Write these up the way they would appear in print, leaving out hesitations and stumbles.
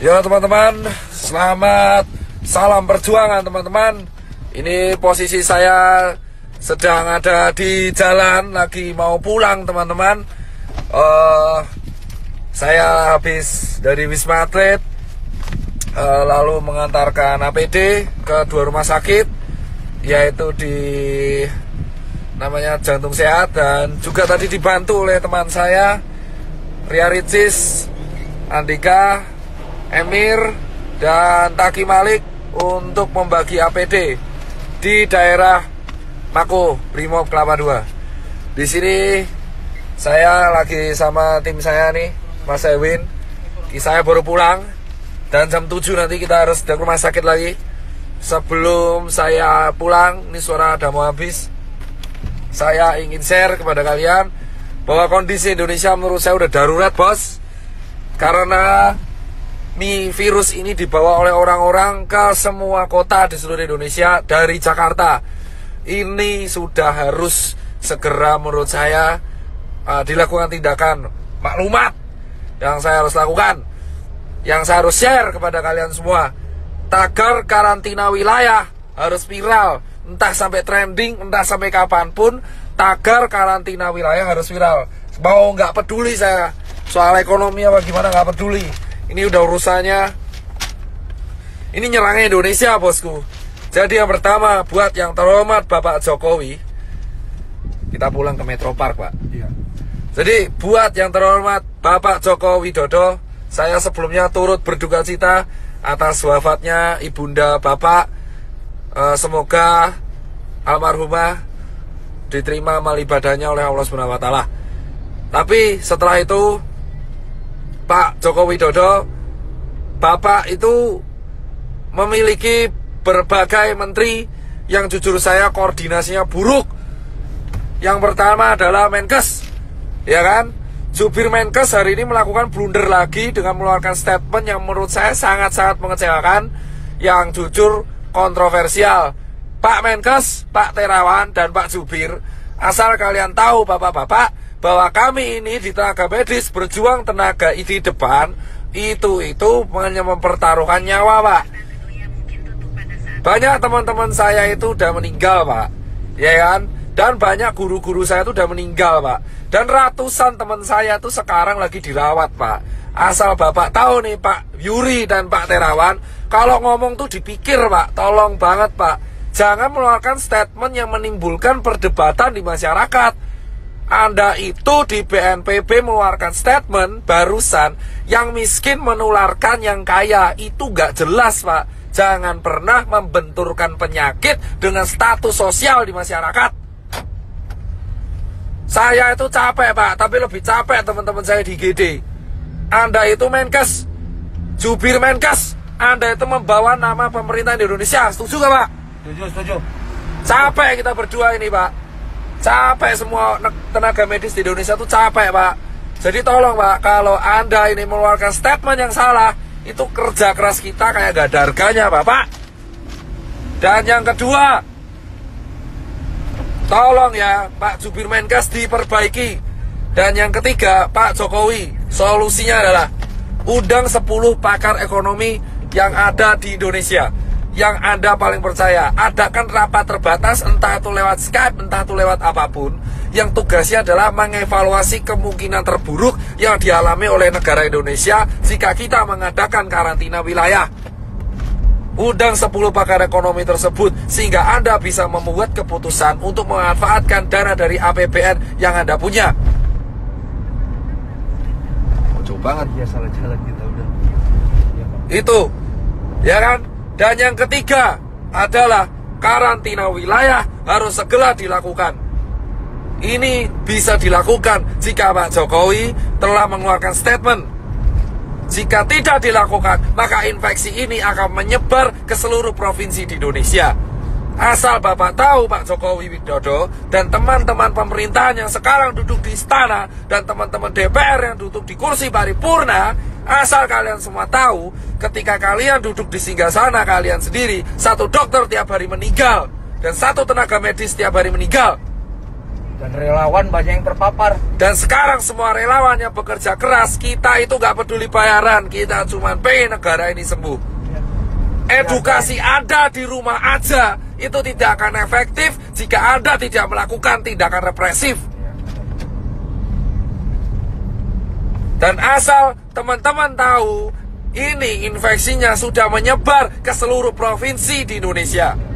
Ya teman-teman, selamat salam perjuangan teman-teman. Ini posisi saya sedang ada di jalan, lagi mau pulang teman-teman. Saya habis dari Wisma Atlet, lalu mengantarkan APD ke 2 rumah sakit, yaitu di namanya Jantung Sehat, dan juga tadi dibantu oleh teman saya Ria Ricis, Andika, Emir, dan Taki Malik untuk membagi APD di daerah Mako, Brimob Kelapa II. Di sini saya lagi sama tim saya nih, Mas Ewin. Saya baru pulang dan jam 7 nanti kita harus ke rumah sakit lagi. Sebelum saya pulang, ini suara udah mau habis, saya ingin share kepada kalian bahwa kondisi Indonesia menurut saya udah darurat, bos. Karena virus ini dibawa oleh orang-orang ke semua kota di seluruh Indonesia dari Jakarta. Ini sudah harus segera menurut saya dilakukan tindakan maklumat yang saya harus lakukan, yang saya harus share kepada kalian semua. Tagar karantina wilayah harus viral, entah sampai trending, entah sampai kapanpun. Tagar karantina wilayah harus viral. Mau nggak peduli saya soal ekonomi apa gimana, nggak peduli. Ini udah urusannya, ini nyerangnya Indonesia, bosku. Jadi yang pertama, buat yang terhormat Bapak Jokowi, kita pulang ke Metro Park, Pak. Iya. Jadi buat yang terhormat Bapak Joko Widodo, saya sebelumnya turut berduka cita atas wafatnya ibunda Bapak. Semoga almarhumah diterima amal ibadahnya oleh Allah SWT. Tapi setelah itu, Pak Joko Widodo, Bapak itu memiliki berbagai menteri yang jujur saya koordinasinya buruk. Yang pertama adalah Menkes, ya kan? Jubir Menkes hari ini melakukan blunder lagi dengan mengeluarkan statement yang menurut saya sangat-sangat mengecewakan, yang jujur kontroversial. Pak Menkes, Pak Terawan, dan Pak Jubir, asal kalian tahu bapak-bapak, bahwa kami ini di tenaga medis berjuang tenaga di depan itu hanya mempertaruhkan nyawa, Pak. Banyak teman-teman saya itu udah meninggal, Pak, ya kan? Dan banyak guru-guru saya itu udah meninggal, Pak. Dan ratusan teman saya itu sekarang lagi dirawat, Pak. Asal bapak tahu nih, Pak Yuri dan Pak Terawan, kalau ngomong tuh dipikir, Pak. Tolong banget, Pak, jangan mengeluarkan statement yang menimbulkan perdebatan di masyarakat. Anda itu di BNPB mengeluarkan statement barusan, yang miskin menularkan yang kaya. Itu gak jelas, Pak. Jangan pernah membenturkan penyakit dengan status sosial di masyarakat. Saya itu capek, Pak, tapi lebih capek teman-teman saya di GD. Anda itu Menkes, jubir Menkes, Anda itu membawa nama pemerintah Indonesia. Setuju gak, Pak? Setuju. Capek kita berdua ini, Pak. Capek semua tenaga medis di Indonesia tuh capek, Pak. Jadi tolong, Pak, kalau Anda ini mengeluarkan statement yang salah, itu kerja keras kita kayak gak ada harganya, Bapak. Dan yang kedua, tolong ya Pak Jubir Menkes diperbaiki. Dan yang ketiga, Pak Jokowi, solusinya adalah undang 10 pakar ekonomi yang ada di Indonesia, yang Anda paling percaya. Adakan rapat terbatas, entah itu lewat Skype, entah itu lewat apapun, yang tugasnya adalah mengevaluasi kemungkinan terburuk yang dialami oleh negara Indonesia jika kita mengadakan karantina wilayah. Undang 10 pakar ekonomi tersebut, sehingga Anda bisa membuat keputusan untuk memanfaatkan dana dari APBN yang Anda punya. Kocok banget ya, salah jalan kita udah. Itu, ya kan? Dan yang ketiga adalah karantina wilayah harus segera dilakukan. Ini bisa dilakukan jika Pak Jokowi telah mengeluarkan statement. Jika tidak dilakukan, maka infeksi ini akan menyebar ke seluruh provinsi di Indonesia. Asal Bapak tahu, Pak Jokowi Widodo dan teman-teman pemerintahan yang sekarang duduk di istana, dan teman-teman DPR yang duduk di kursi paripurna, asal kalian semua tahu, ketika kalian duduk di singgasana kalian sendiri, 1 dokter tiap hari meninggal, dan 1 tenaga medis tiap hari meninggal. Dan relawan banyak yang terpapar. Dan sekarang semua relawan yang bekerja keras, kita itu gak peduli bayaran, kita cuma pengen negara ini sembuh. Edukasi Anda di rumah aja itu tidak akan efektif jika Anda tidak melakukan tindakan represif. Dan asal teman-teman tahu, ini infeksinya sudah menyebar ke seluruh provinsi di Indonesia.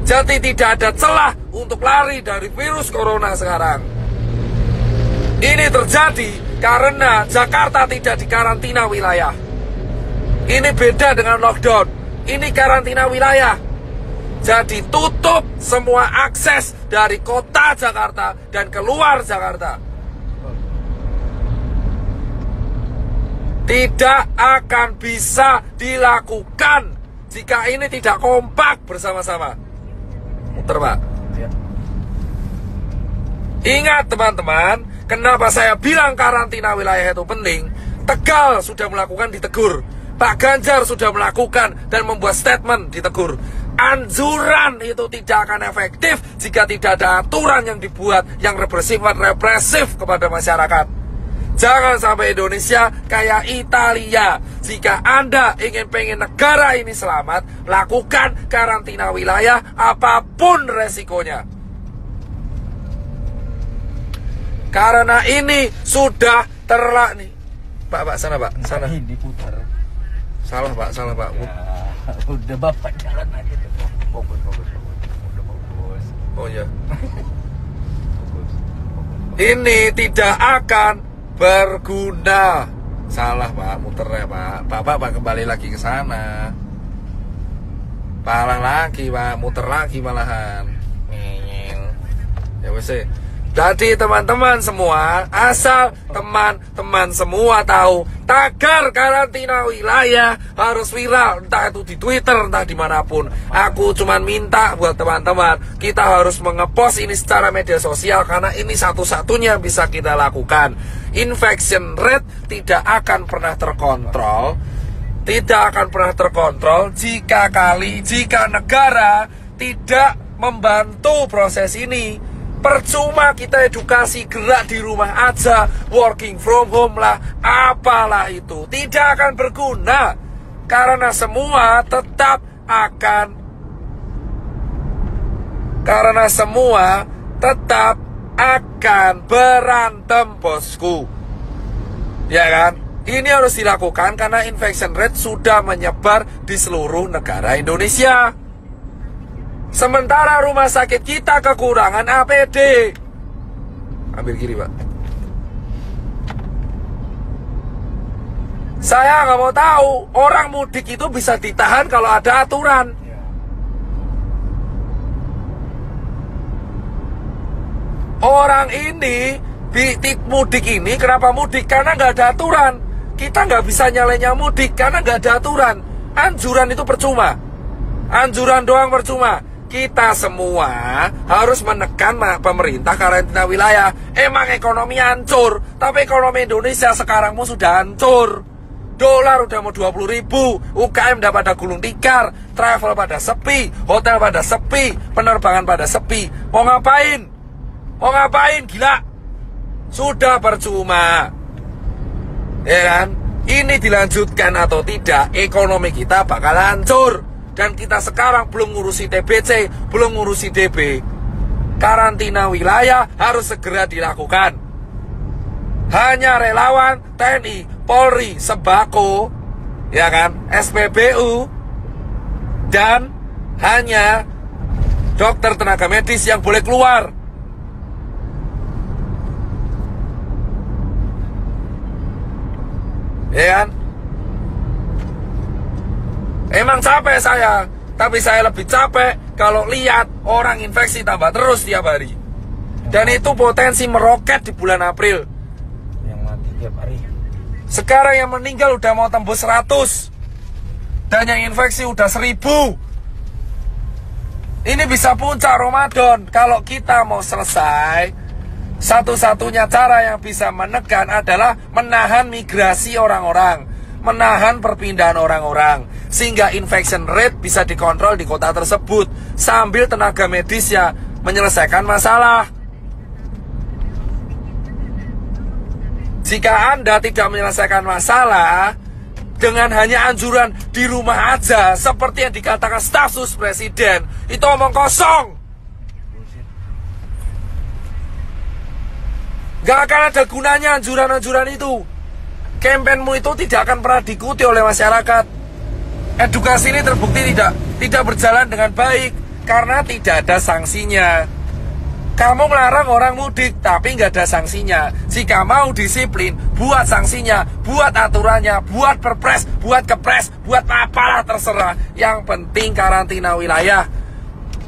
Jadi tidak ada celah untuk lari dari virus corona sekarang. Ini terjadi karena Jakarta tidak dikarantina wilayah. Ini beda dengan lockdown. Ini karantina wilayah. Jadi tutup semua akses dari kota Jakarta dan keluar Jakarta. Tidak akan bisa dilakukan jika ini tidak kompak bersama-sama. Muter, Pak. Ya. Ingat teman-teman, kenapa saya bilang karantina wilayah itu penting? Tegal sudah melakukan, ditegur. Pak Ganjar sudah melakukan dan membuat statement, ditegur. Anjuran itu tidak akan efektif jika tidak ada aturan yang dibuat yang represif kepada masyarakat. Jangan sampai Indonesia kayak Italia. Jika Anda pengen negara ini selamat, lakukan karantina wilayah apapun resikonya. Karena ini sudah nih. Pak, sana Pak, sana. Ini diputar. Salah Pak. Ya, udah Bapak jalan aja tuh. Fokus. Udah fokus. Oh ya. Ini tidak akan berguna. Salah Pak, muter ya Pak. Bapak kembali lagi ke sana. Parah lagi Pak, muter lagi malahan. Ya wes. Jadi teman-teman semua, asal teman-teman semua tahu, tagar karantina wilayah harus viral, entah itu di Twitter, entah dimanapun. Aku cuman minta buat teman-teman, kita harus mengepost ini secara media sosial, karena ini satu-satunya bisa kita lakukan. Infection rate tidak akan pernah terkontrol, jika negara tidak membantu proses ini. Percuma kita edukasi gerak di rumah aja, working from home lah, apalah itu, tidak akan berguna. Karena semua tetap akan berantem, bosku. Ya kan? Ini harus dilakukan karena infection rate sudah menyebar di seluruh negara Indonesia. Sementara rumah sakit kita kekurangan APD. Ambil kiri Pak. Saya nggak mau tahu orang mudik itu bisa ditahan kalau ada aturan. Orang ini mudik ini kenapa mudik? Karena nggak ada aturan. Kita nggak bisa nyalanya mudik karena nggak ada aturan. Anjuran itu percuma. Anjuran doang percuma. Kita semua harus menekan pemerintah karantina wilayah. Emang ekonomi hancur, tapi ekonomi Indonesia sekarang sudah hancur. Dolar udah mau 20.000, UKM udah pada gulung tikar, travel pada sepi, hotel pada sepi, penerbangan pada sepi. Mau ngapain? Gila? Sudah percuma. Ya kan? Ini dilanjutkan atau tidak, ekonomi kita bakal hancur. Dan kita sekarang belum ngurusi TBC, belum ngurusi DB. Karantina wilayah harus segera dilakukan. Hanya relawan, TNI, Polri, Sembako, ya kan, SPBU, dan hanya dokter tenaga medis yang boleh keluar. Ya kan? Emang capek saya, tapi saya lebih capek kalau lihat orang infeksi tambah terus tiap hari. Dan itu potensi meroket di bulan April. Yang mati tiap hari. Sekarang yang meninggal udah mau tembus 100. Dan yang infeksi udah 1000. Ini bisa puncak Ramadan. Kalau kita mau selesai, satu-satunya cara yang bisa menekan adalah menahan migrasi orang-orang, menahan perpindahan orang-orang, sehingga infection rate bisa dikontrol di kota tersebut sambil tenaga medisnya menyelesaikan masalah. Jika Anda tidak menyelesaikan masalah dengan hanya anjuran di rumah aja, seperti yang dikatakan staf sus presiden, itu omong kosong. Gak akan ada gunanya anjuran-anjuran itu. Kampanyemu itu tidak akan pernah diikuti oleh masyarakat. Edukasi ini terbukti tidak berjalan dengan baik karena tidak ada sanksinya. Kamu melarang orang mudik tapi nggak ada sanksinya. Jika mau disiplin, buat sanksinya, buat aturannya, buat perpres, buat kepres, buat apalah terserah. Yang penting karantina wilayah.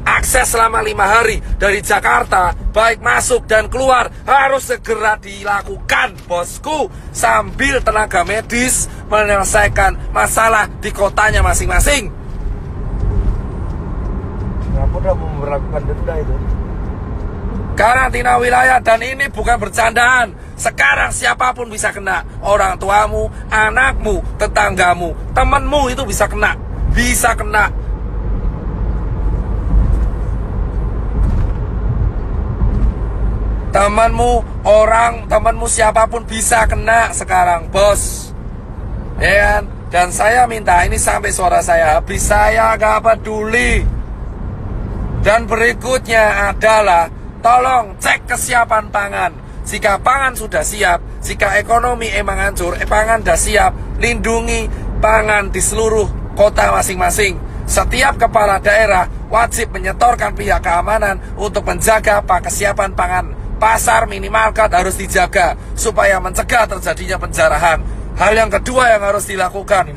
Akses selama 5 hari dari Jakarta, baik masuk dan keluar, harus segera dilakukan, bosku, sambil tenaga medis menyelesaikan masalah di kotanya masing-masing. Kenapa udah memperlakukan denda itu? Karantina wilayah, dan ini bukan bercandaan. Sekarang siapapun bisa kena. Orang tuamu, anakmu, tetanggamu, temanmu itu bisa kena. Bisa kena. Temanmu siapapun bisa kena sekarang, bos. Ya kan? Dan saya minta ini sampai suara saya habis, saya gak peduli. Dan berikutnya adalah tolong cek kesiapan pangan. Jika pangan sudah siap, jika ekonomi emang hancur, pangan sudah siap, lindungi pangan di seluruh kota masing-masing. Setiap kepala daerah wajib menyetorkan pihak keamanan untuk menjaga kesiapan pangan. Pasar minimarket harus dijaga supaya mencegah terjadinya penjarahan. Hal yang kedua yang harus dilakukan,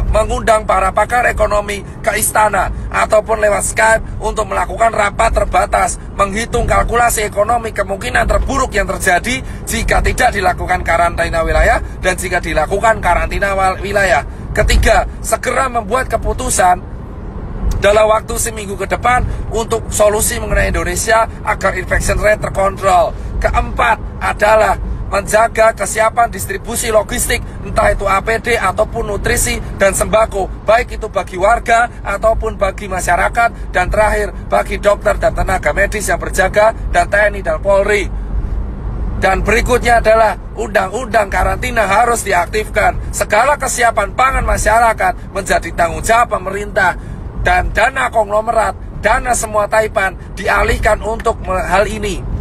mengundang para pakar ekonomi ke istana ataupun lewat Skype untuk melakukan rapat terbatas, menghitung kalkulasi ekonomi kemungkinan terburuk yang terjadi jika tidak dilakukan karantina wilayah dan jika dilakukan karantina wilayah. Ketiga, segera membuat keputusan dalam waktu seminggu ke depan untuk solusi mengenai Indonesia agar infection rate terkontrol. Keempat adalah menjaga kesiapan distribusi logistik, entah itu APD ataupun nutrisi dan sembako, baik itu bagi warga ataupun bagi masyarakat. Dan terakhir, bagi dokter dan tenaga medis yang berjaga, dan TNI dan Polri. Dan berikutnya adalah undang-undang karantina harus diaktifkan. Segala kesiapan pangan masyarakat menjadi tanggung jawab pemerintah. Dan dana konglomerat, dana semua taipan dialihkan untuk hal ini.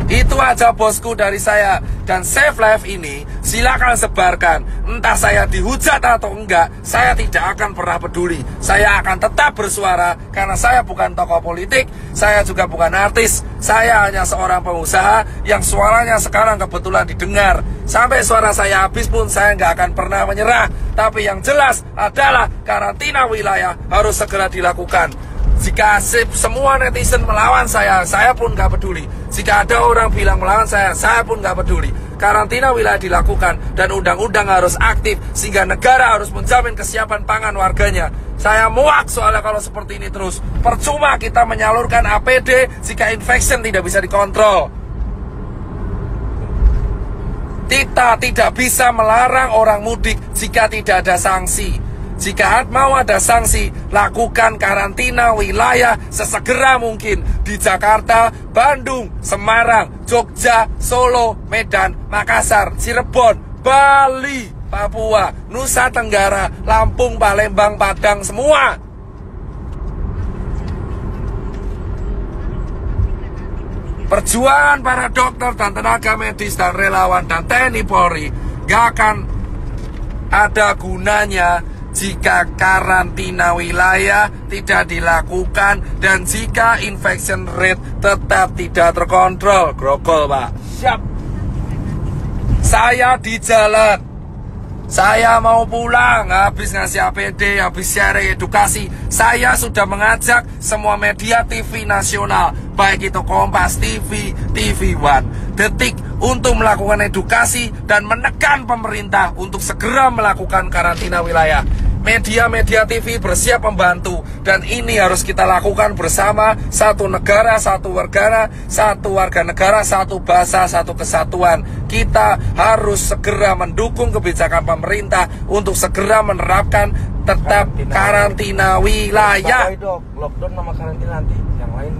Itu aja bosku dari saya. Dan Save Life ini silakan sebarkan. Entah saya dihujat atau enggak, saya tidak akan pernah peduli. Saya akan tetap bersuara karena saya bukan tokoh politik, saya juga bukan artis. Saya hanya seorang pengusaha yang suaranya sekarang kebetulan didengar. Sampai suara saya habis pun saya nggak akan pernah menyerah. Tapi yang jelas adalah karantina wilayah harus segera dilakukan. Jika semua netizen melawan saya pun nggak peduli. Jika ada orang bilang melawan saya pun nggak peduli. Karantina wilayah dilakukan dan undang-undang harus aktif sehingga negara harus menjamin kesiapan pangan warganya. Saya muak soalnya kalau seperti ini terus. Percuma kita menyalurkan APD jika infection tidak bisa dikontrol. Kita tidak bisa melarang orang mudik jika tidak ada sanksi. Jika mau ada sanksi, lakukan karantina wilayah sesegera mungkin di Jakarta, Bandung, Semarang, Jogja, Solo, Medan, Makassar, Cirebon, Bali, Papua, Nusa Tenggara, Lampung, Palembang, Padang, semua. Perjuangan para dokter dan tenaga medis dan relawan dan TNI Polri gak akan ada gunanya jika karantina wilayah tidak dilakukan dan jika infection rate tetap tidak terkontrol. Grogol, Pak. Siap. Saya di jalan. Saya mau pulang, habis ngasih APD, habis sharing edukasi. Saya sudah mengajak semua media TV nasional, baik itu Kompas TV, TV One, Detik, untuk melakukan edukasi dan menekan pemerintah untuk segera melakukan karantina wilayah. Media-media TV bersiap membantu, dan ini harus kita lakukan bersama. Satu negara, satu warga negara, satu bahasa, satu kesatuan. Kita harus segera mendukung kebijakan pemerintah untuk segera menerapkan tetap karantina wilayah. Lockdown sama karantina nanti, yang lain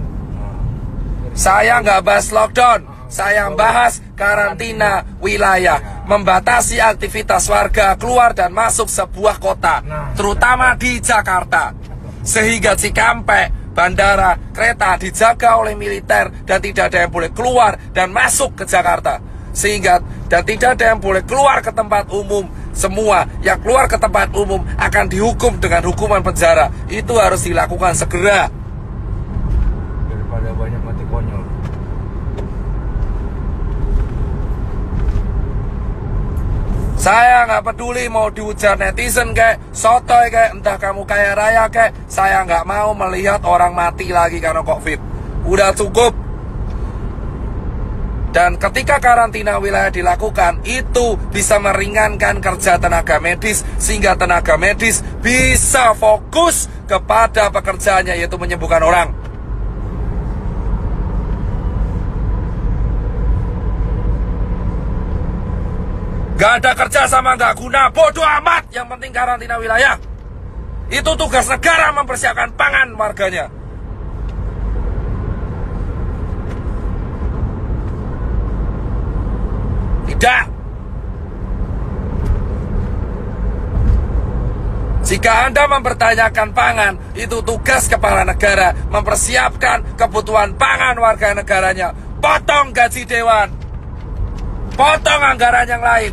Saya nggak bahas lockdown, saya bahas karantina wilayah, membatasi aktivitas warga keluar dan masuk sebuah kota, terutama di Jakarta, sehingga Cikampek, bandara, kereta dijaga oleh militer dan tidak ada yang boleh keluar dan masuk ke Jakarta, sehingga dan tidak ada yang boleh keluar ke tempat umum. Semua yang keluar ke tempat umum akan dihukum dengan hukuman penjara. Itu harus dilakukan segera. Daripada banyak mati konyol. Saya nggak peduli mau diujar netizen kayak sotoy kayak entah kamu kaya raya kayak, saya nggak mau melihat orang mati lagi karena COVID. Udah cukup. Dan ketika karantina wilayah dilakukan, itu bisa meringankan kerja tenaga medis, sehingga tenaga medis bisa fokus kepada pekerjaannya, yaitu menyembuhkan orang. Gak ada kerja sama gak guna, bodoh amat. Yang penting karantina wilayah. Itu tugas negara mempersiapkan pangan warganya. Tidak. Jika Anda mempertanyakan pangan, itu tugas kepala negara mempersiapkan kebutuhan pangan warga negaranya. Potong gaji dewan, potong anggaran yang lain,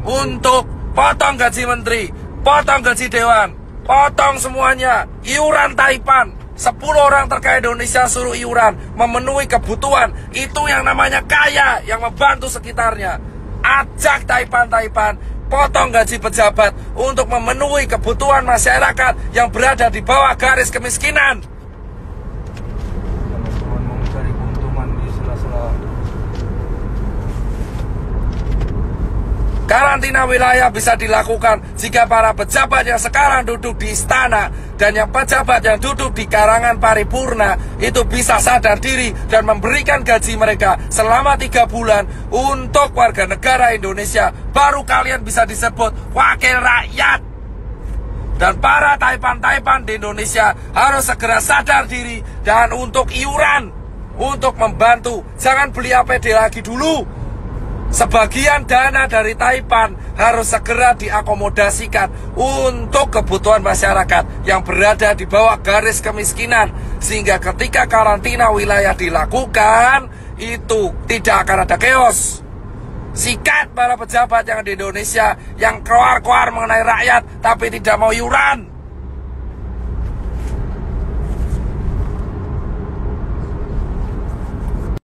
untuk potong gaji menteri, potong gaji dewan, potong semuanya. Iuran Taipan, 10 orang terkaya Indonesia suruh iuran, memenuhi kebutuhan. Itu yang namanya kaya, yang membantu sekitarnya. Ajak Taipan, potong gaji pejabat untuk memenuhi kebutuhan masyarakat yang berada di bawah garis kemiskinan. Teman-teman mau cari keuntungan di sela-sela. Karantina wilayah bisa dilakukan jika para pejabat yang sekarang duduk di istana dan yang pejabat yang duduk di karangan paripurna itu bisa sadar diri dan memberikan gaji mereka selama 3 bulan untuk warga negara Indonesia. Baru kalian bisa disebut wakil rakyat. Dan para Taipan di Indonesia harus segera sadar diri dan untuk iuran, untuk membantu. Jangan beli APD lagi dulu. Sebagian dana dari Taipan harus segera diakomodasikan untuk kebutuhan masyarakat yang berada di bawah garis kemiskinan. Sehingga ketika karantina wilayah dilakukan, itu tidak akan ada chaos. Sikat para pejabat yang di Indonesia yang keluar-keluar mengenai rakyat tapi tidak mau iuran.